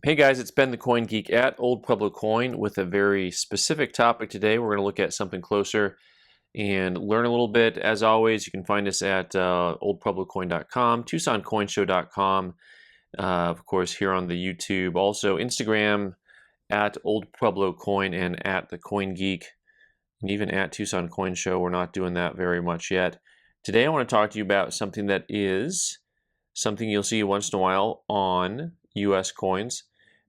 Hey guys, it's Ben the Coin Geek at Old Pueblo Coin with a very specific topic today. We're going to look at something closer and learn a little bit. As always, you can find us at oldpueblocoin.com, TucsonCoinshow.com, of course here on the YouTube, also Instagram at Old Pueblo Coin and at the Coin Geek, and even at Tucson Coin Show. We're not doing that very much yet. Today I want to talk to you about something that is something you'll see once in a while on US coins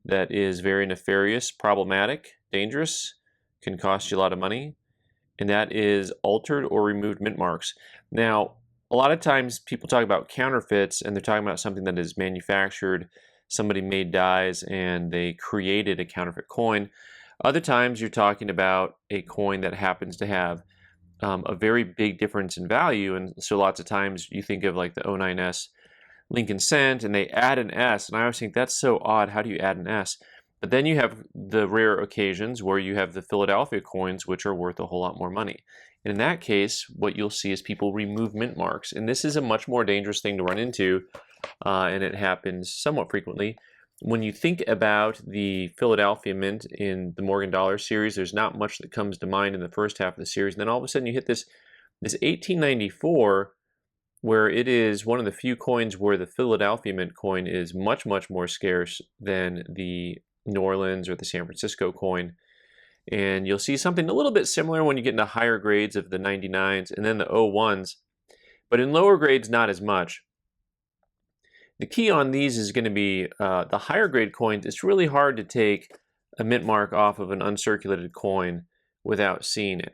that is very nefarious, problematic, dangerous, can cost you a lot of money, and that is altered or removed mint marks. Now, a lot of times people talk about counterfeits and they're talking about something that is manufactured. Somebody made dies and they created a counterfeit coin. Other times you're talking about a coin that happens to have a very big difference in value, and so lots of times you think of like the 09S Lincoln Cent and they add an S, and I always think that's so odd. How do you add an S? But then you have the rare occasions where you have the Philadelphia coins, which are worth a whole lot more money. And in that case, what you'll see is people remove mint marks, and this is a much more dangerous thing to run into, and it happens somewhat frequently. When you think about the Philadelphia mint in the Morgan Dollar series, there's not much that comes to mind in the first half of the series, and then all of a sudden you hit this 1894, where it is one of the few coins where the Philadelphia mint coin is much, much more scarce than the New Orleans or the San Francisco coin. And you'll see something a little bit similar when you get into higher grades of the 99s and then the 01s, but in lower grades, not as much. The key on these is going to be the higher grade coins. It's really hard to take a mint mark off of an uncirculated coin without seeing it.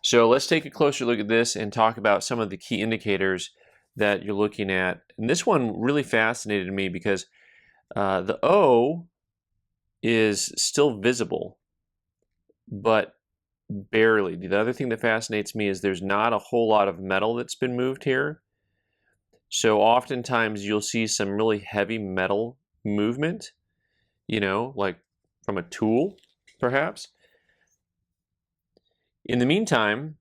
So let's take a closer look at this and talk about some of the key indicators that you're looking at. And this one really fascinated me because the O is still visible, but barely. The other thing that fascinates me is there's not a whole lot of metal that's been moved here. So oftentimes you'll see some really heavy metal movement, you know, like from a tool, perhaps. In the meantime,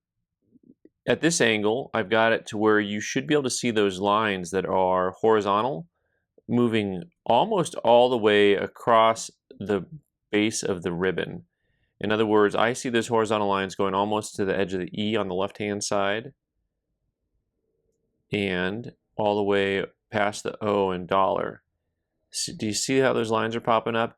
at this angle, I've got it to where you should be able to see those lines that are horizontal, moving almost all the way across the base of the ribbon. In other words, I see those horizontal lines going almost to the edge of the E on the left-hand side and all the way past the O in dollar. So do you see how those lines are popping up?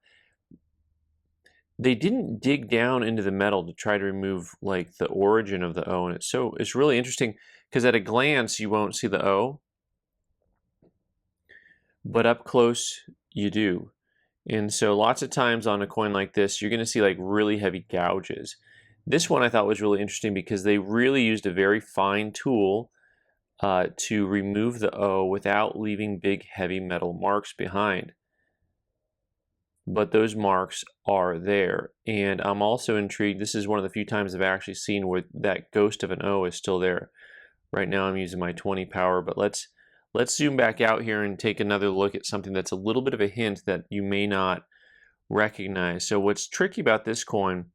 They didn't dig down into the metal to try to remove like the origin of the O, and it's really interesting because at a glance you won't see the O, but up close you do. And so lots of times on a coin like this, you're going to see like really heavy gouges. This one I thought was really interesting because they really used a very fine tool to remove the O without leaving big heavy metal marks behind. But those marks are there. And I'm also intrigued. This is one of the few times I've actually seen where that ghost of an O is still there. Right now I'm using my 20 power, but let's zoom back out here and take another look at something that's a little bit of a hint that you may not recognize. So what's tricky about this coin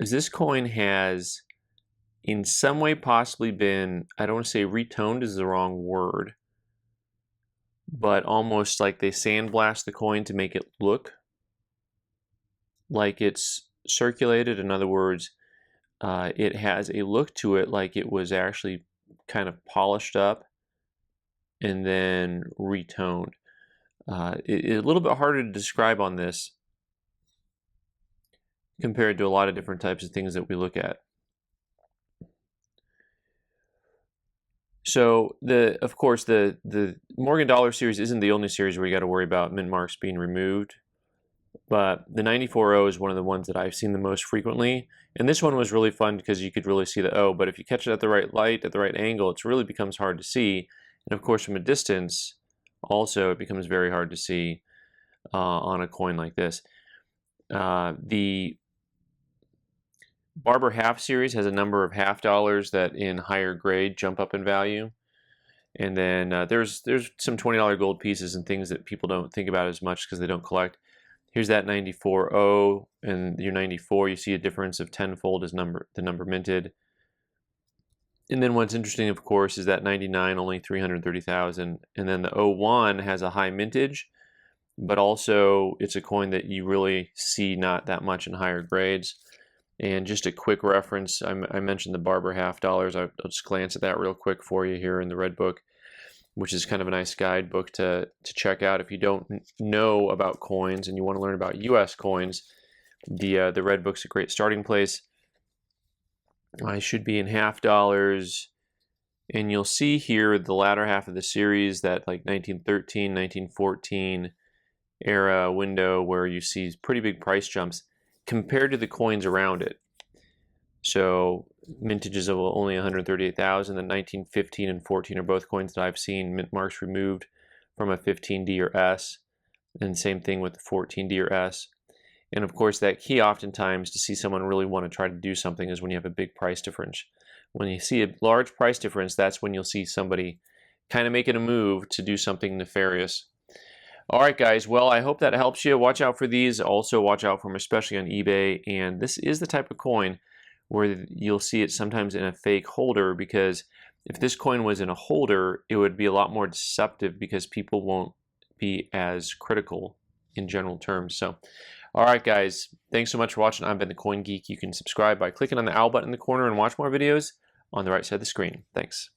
is this coin has in some way possibly been, I don't want to say retoned is the wrong word, but almost like they sandblast the coin to make it look like it's circulated. In other words, it has a look to it like it was actually kind of polished up and then retoned. It's a little bit harder to describe on this compared to a lot of different types of things that we look at. So of course the Morgan Dollar series isn't the only series where you got to worry about mint marks being removed, but the 94O is one of the ones that I've seen the most frequently, and this one was really fun because you could really see the O, but if you catch it at the right light, at the right angle, it really becomes hard to see, and of course from a distance also it becomes very hard to see on a coin like this. The Barber half series has a number of half dollars that in higher grade jump up in value, and then there's some $20 gold pieces and things that people don't think about as much because they don't collect. Here's that 94O and your 94. You see a difference of tenfold as the number minted. And then what's interesting, of course, is that 99 only 330,000, and then the 01 has a high mintage, but also it's a coin that you really see not that much in higher grades. And just a quick reference, I mentioned the Barber half dollars. I'll just glance at that real quick for you here in the Red Book, which is kind of a nice guidebook to check out if you don't know about coins and you want to learn about U.S. coins. The Red Book's a great starting place. I should be in half dollars, and you'll see here the latter half of the series, that like 1913, 1914 era window where you see pretty big price jumps compared to the coins around it. So mintages of only 138,000, then 1915 and 14 are both coins that I've seen mint marks removed from a 15D or S, and same thing with the 14D or S. And of course, that key oftentimes to see someone really want to try to do something is when you have a big price difference. When you see a large price difference, that's when you'll see somebody kind of making a move to do something nefarious. All right, guys. Well, I hope that helps you. Watch out for these. Also, watch out for them, especially on eBay. And this is the type of coin where you'll see it sometimes in a fake holder, because if this coin was in a holder, it would be a lot more deceptive because people won't be as critical in general terms. So, all right, guys. Thanks so much for watching. I've been the Coin Geek. You can subscribe by clicking on the owl button in the corner and watch more videos on the right side of the screen. Thanks.